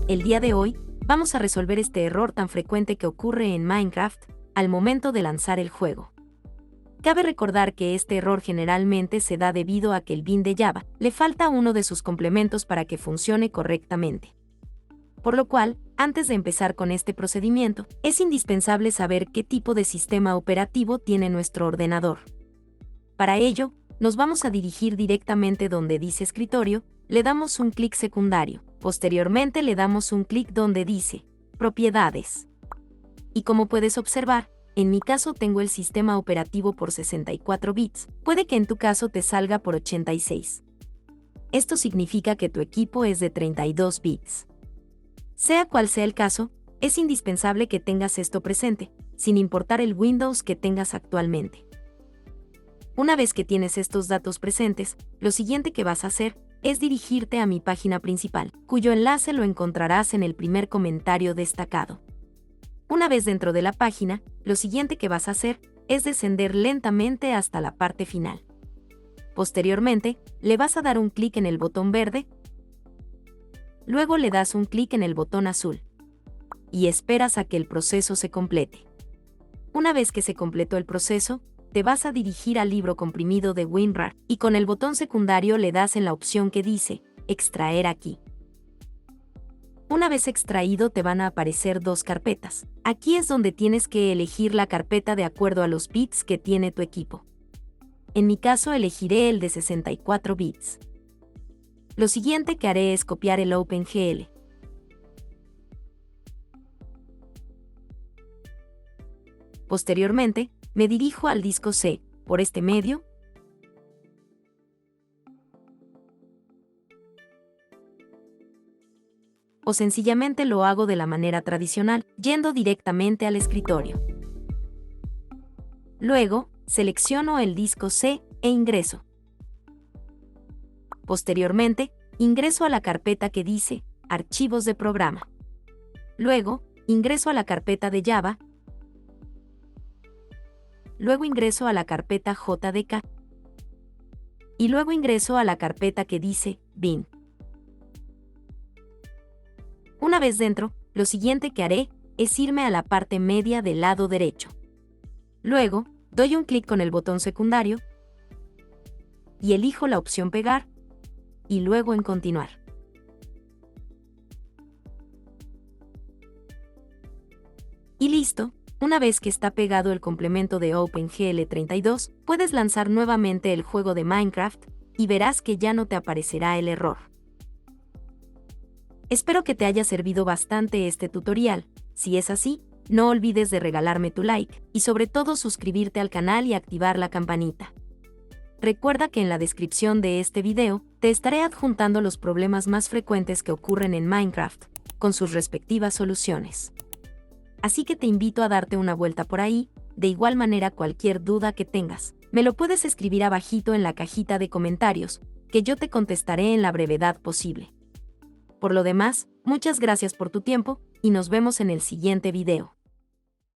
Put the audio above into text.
El día de hoy, vamos a resolver este error tan frecuente que ocurre en Minecraft al momento de lanzar el juego. Cabe recordar que este error generalmente se da debido a que el bin de Java le falta uno de sus complementos para que funcione correctamente. Por lo cual, antes de empezar con este procedimiento, es indispensable saber qué tipo de sistema operativo tiene nuestro ordenador. Para ello, nos vamos a dirigir directamente donde dice escritorio, le damos un clic secundario, posteriormente le damos un clic donde dice propiedades. Y como puedes observar, en mi caso tengo el sistema operativo por 64 bits, puede que en tu caso te salga por 86. Esto significa que tu equipo es de 32 bits. Sea cual sea el caso, es indispensable que tengas esto presente, sin importar el Windows que tengas actualmente. Una vez que tienes estos datos presentes, lo siguiente que vas a hacer es dirigirte a mi página principal, cuyo enlace lo encontrarás en el primer comentario destacado. Una vez dentro de la página, lo siguiente que vas a hacer es descender lentamente hasta la parte final. Posteriormente, le vas a dar un clic en el botón verde, luego le das un clic en el botón azul y esperas a que el proceso se complete. Una vez que se completó el proceso, te vas a dirigir al libro comprimido de WinRAR y con el botón secundario le das en la opción que dice extraer aquí. Una vez extraído te van a aparecer dos carpetas. Aquí es donde tienes que elegir la carpeta de acuerdo a los bits que tiene tu equipo. En mi caso elegiré el de 64 bits. Lo siguiente que haré es copiar el OpenGL. Posteriormente, me dirijo al disco C, por este medio, o sencillamente lo hago de la manera tradicional, yendo directamente al escritorio. Luego, selecciono el disco C e ingreso. Posteriormente, ingreso a la carpeta que dice Archivos de programa. Luego, ingreso a la carpeta de Java. Luego ingreso a la carpeta JDK. Y luego ingreso a la carpeta que dice bin. Una vez dentro, lo siguiente que haré es irme a la parte media del lado derecho. Luego, doy un clic con el botón secundario y elijo la opción pegar y luego en continuar. Y listo. Una vez que está pegado el complemento de OpenGL32, puedes lanzar nuevamente el juego de Minecraft y verás que ya no te aparecerá el error. Espero que te haya servido bastante este tutorial. Si es así, no olvides de regalarme tu like y sobre todo suscribirte al canal y activar la campanita. Recuerda que en la descripción de este video te estaré adjuntando los problemas más frecuentes que ocurren en Minecraft, con sus respectivas soluciones. Así que te invito a darte una vuelta por ahí. De igual manera, cualquier duda que tengas, me lo puedes escribir abajito en la cajita de comentarios, que yo te contestaré en la brevedad posible. Por lo demás, muchas gracias por tu tiempo, y nos vemos en el siguiente video.